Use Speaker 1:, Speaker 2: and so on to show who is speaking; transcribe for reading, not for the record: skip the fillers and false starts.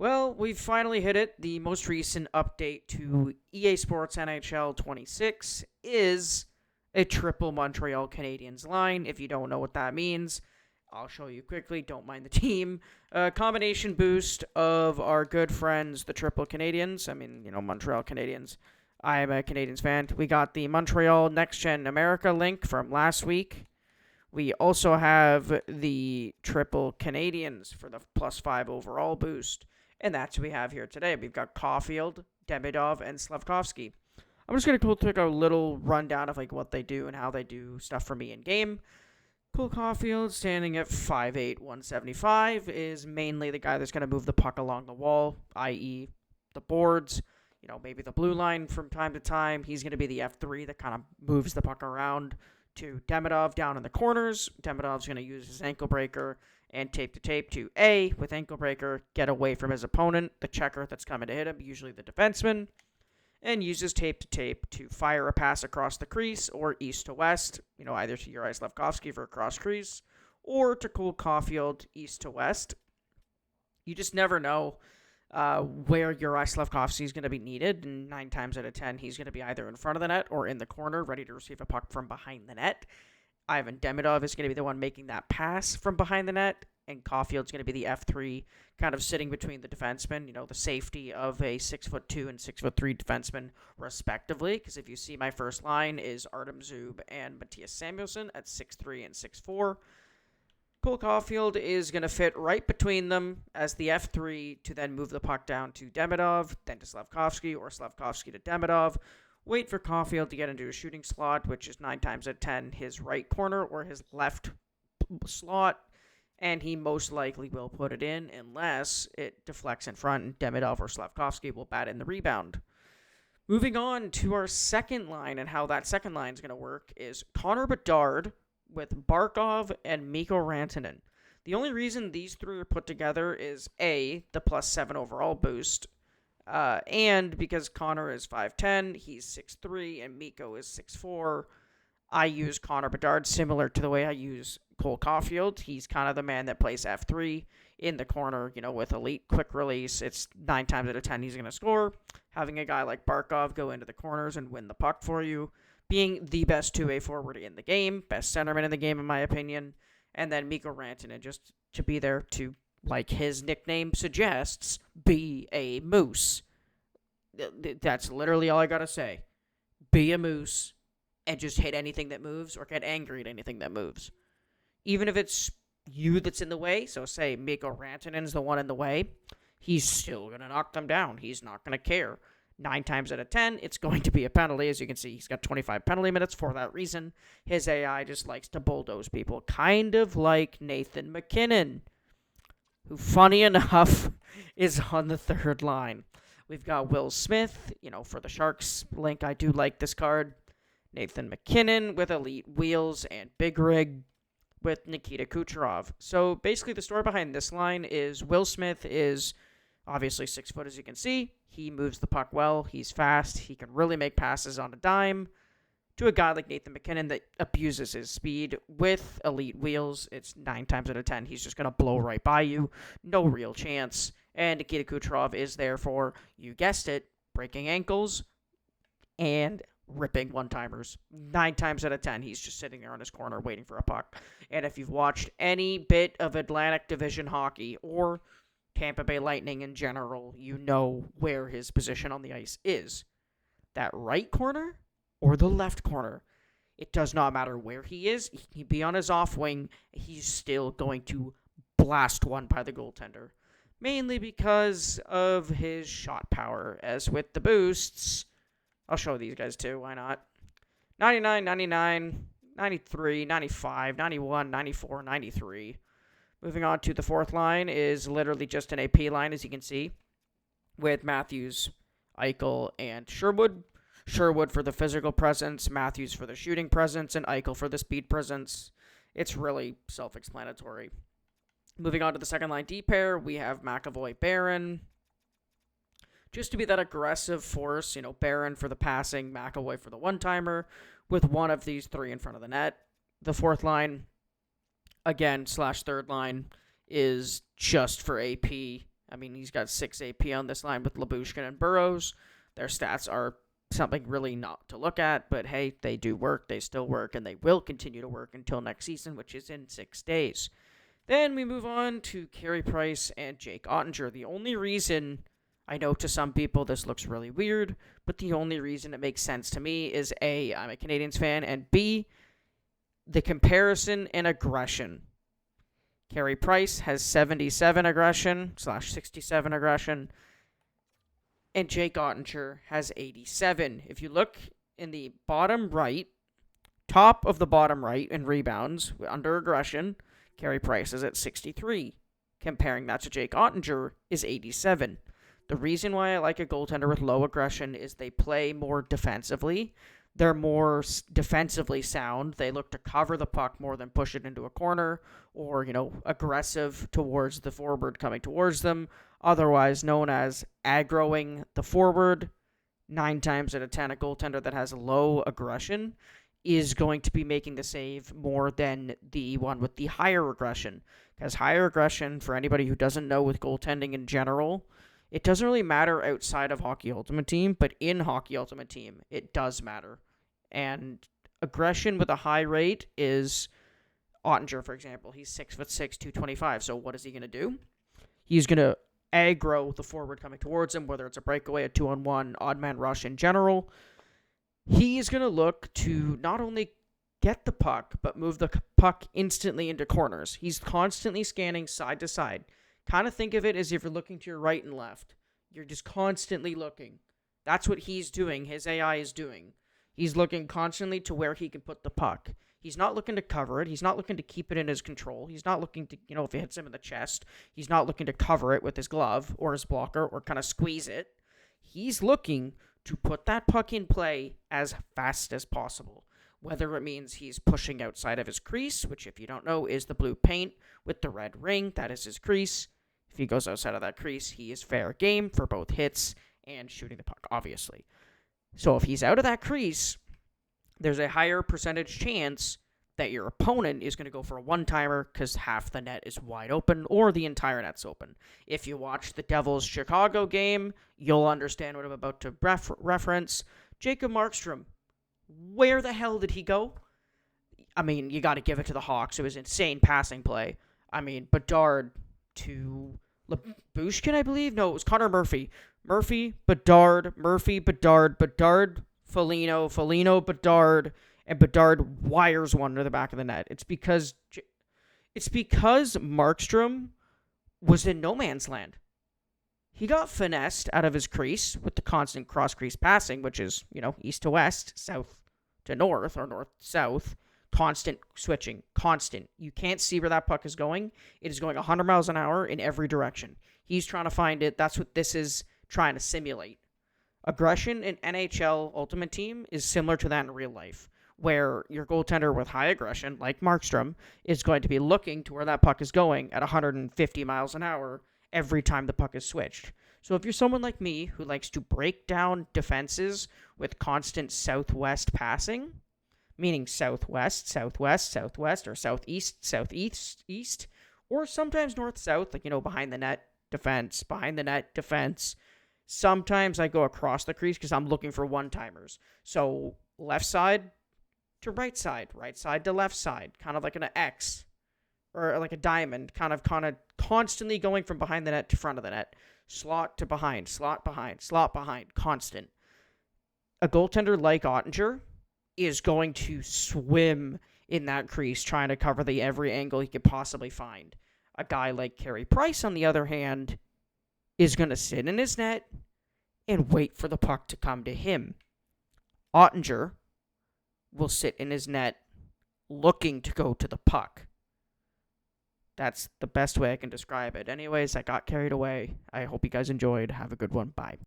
Speaker 1: Well, we've finally hit it. The most recent update to EA Sports NHL 26 is a triple Montreal Canadiens line. If you don't know what that means, I'll show you quickly. Don't mind the team. A combination boost of our good friends, the triple Canadiens. Montreal Canadiens. I am a Canadiens fan. We got the Montreal Next Gen America link from last week. We also have the triple Canadiens for the +5 overall boost. And that's what we have here today. We've got Caufield, Demidov, and Slafkovsky. I'm just going to take a little rundown of what they do and how they do stuff for me in game. Cole Caufield, standing at 5'8", 175, is mainly the guy that's going to move the puck along the wall, i.e. the boards, maybe the blue line from time to time. He's going to be the F3 that kind of moves the puck around to Demidov down in the corners. Demidov's going to use his ankle breaker and tape to tape to A, with ankle breaker, get away from his opponent, the checker that's coming to hit him, usually the defenseman, and uses tape to tape to fire a pass across the crease or east to west, either to Juraj Slafkovsky for a cross crease or to Cole Caufield east to west. You just never know where Juraj Slafkovsky is going to be needed, and 9 times out of 10, he's going to be either in front of the net or in the corner, ready to receive a puck from behind the net. Ivan Demidov is going to be the one making that pass from behind the net, and Caufield's going to be the F3, kind of sitting between the defensemen, the safety of a 6'2" and 6'3" defenseman, respectively. Because if you see, my first line is Artem Zub and Matthias Samuelsson at 6'3" and 6'4". Cole Caufield is going to fit right between them as the F3 to then move the puck down to Demidov, then to Slafkovsky, or Slafkovsky to Demidov. Wait for Caufield to get into a shooting slot, which is 9 times out of 10 his right corner or his left slot, and he most likely will put it in unless it deflects in front and Demidov or Slafkovsky will bat in the rebound. Moving on to our second line and how that second line is going to work is Connor Bedard with Barkov and Mikko Rantanen. The only reason these three are put together is A, the +7 overall boost, and because Connor is 5'10", he's 6'3", and Mikko is 6'4", I use Connor Bedard similar to the way I use Cole Caufield. He's kind of the man that plays F3 in the corner, with elite quick release. It's 9 times out of 10 he's going to score. Having a guy like Barkov go into the corners and win the puck for you. Being the best two-way forward in the game, best centerman in the game in my opinion. And then Mikko Rantanen just to be there to, like his nickname suggests, be a moose. That's literally all I gotta say. Be a moose and just hit anything that moves or get angry at anything that moves. Even if it's you that's in the way, so say Mikko Rantanen's the one in the way, he's still going to knock them down. He's not going to care. 9 times out of 10, it's going to be a penalty. As you can see, he's got 25 penalty minutes for that reason. His AI just likes to bulldoze people, kind of like Nathan MacKinnon, who, funny enough, is on the third line. We've got Will Smith, for the Sharks link. I do like this card. Nathan MacKinnon with elite wheels and big rig with Nikita Kucherov. So basically the story behind this line is Will Smith is obviously 6 foot, as you can see. He moves the puck well. He's fast. He can really make passes on a dime. To a guy like Nathan MacKinnon that abuses his speed with elite wheels, it's 9 times out of 10. He's just going to blow right by you. No real chance. And Nikita Kucherov is there for, you guessed it, breaking ankles and ripping one-timers. 9 times out of 10, he's just sitting there on his corner waiting for a puck. And if you've watched any bit of Atlantic Division hockey or Tampa Bay Lightning in general, you know where his position on the ice is. That right corner or the left corner. It does not matter where he is. He can be on his off wing. He's still going to blast one by the goaltender. Mainly because of his shot power. As with the boosts, I'll show these guys too. Why not? 99, 99, 93, 95, 91, 94, 93. Moving on to the fourth line is literally just an AP line, as you can see, with Matthews, Eichel, and Sherwood. Sherwood for the physical presence, Matthews for the shooting presence, and Eichel for the speed presence. It's really self-explanatory. Moving on to the second line D pair, we have McAvoy, Barron. Just to be that aggressive force, Barron for the passing, McAvoy for the one-timer, with one of these three in front of the net. The fourth line, again, /third line, is just for AP. I mean, he's got 6 AP on this line with Lyubushkin and Burrows. Their stats are something really not to look at, but hey, they do work, they still work, and they will continue to work until next season, which is in 6 days. Then we move on to Carey Price and Jake Ottinger. The only reason, I know to some people this looks really weird, but the only reason it makes sense to me is A, I'm a Canadiens fan, and B, the comparison and aggression. Carey Price has 77 aggression / 67 aggression, and Jake Ottinger has 87. If you look in the bottom right, top of the bottom right in rebounds, under aggression, Carey Price is at 63. Comparing that to Jake Ottinger is 87. The reason why I like a goaltender with low aggression is they play more defensively. They're more defensively sound. They look to cover the puck more than push it into a corner or, aggressive towards the forward coming towards them, otherwise known as aggroing the forward. 9 times out of 10, a goaltender that has low aggression is going to be making the save more than the one with the higher aggression. Because higher aggression, for anybody who doesn't know with goaltending in general, it doesn't really matter outside of Hockey Ultimate Team, but in Hockey Ultimate Team, it does matter. And aggression with a high rate is Ottinger, for example. He's 6'6", 225. So what is he going to do? He's going to aggro the forward coming towards him, whether it's a breakaway, a 2-on-1, odd man rush in general. He is going to look to not only get the puck, but move the puck instantly into corners. He's constantly scanning side to side. Kind of think of it as if you're looking to your right and left. You're just constantly looking. That's what he's doing. His AI is doing. He's looking constantly to where he can put the puck. He's not looking to cover it. He's not looking to keep it in his control. He's not looking to, if it hits him in the chest, he's not looking to cover it with his glove or his blocker or kind of squeeze it. He's looking to put that puck in play as fast as possible. Whether it means he's pushing outside of his crease, which if you don't know is the blue paint with the red ring, that is his crease. If he goes outside of that crease, he is fair game for both hits and shooting the puck, obviously. So if he's out of that crease, there's a higher percentage chance that your opponent is going to go for a one-timer because half the net is wide open or the entire net's open. If you watch the Devils-Chicago game, you'll understand what I'm about to reference. Jacob Markstrom, where the hell did he go? I mean, you got to give it to the Hawks. It was insane passing play. I mean, Bedard to Lyubushkin, I believe? No, it was Connor Murphy. Murphy, Bedard, Foligno, Bedard, and Bedard wires one to the back of the net. It's because Markstrom was in no man's land. He got finessed out of his crease with the constant cross-crease passing, which is, east to west, south to north, or north to south. Constant switching. Constant. You can't see where that puck is going. It is going 100 miles an hour in every direction. He's trying to find it. That's what this is trying to simulate. Aggression in NHL Ultimate Team is similar to that in real life, where your goaltender with high aggression, like Markstrom, is going to be looking to where that puck is going at 150 miles an hour every time the puck is switched. So if you're someone like me who likes to break down defenses with constant southwest passing, meaning southwest, or southeast, east, or sometimes north-south, behind the net, defense. Sometimes I go across the crease because I'm looking for one-timers. So left side to right side to left side, kind of like an X or like a diamond, kind of constantly going from behind the net to front of the net, slot to behind, slot behind, constant. A goaltender like Ottinger is going to swim in that crease trying to cover every angle he could possibly find. A guy like Carey Price, on the other hand, is going to sit in his net and wait for the puck to come to him. Ottinger will sit in his net looking to go to the puck. That's the best way I can describe it. Anyways, I got carried away. I hope you guys enjoyed. Have a good one. Bye.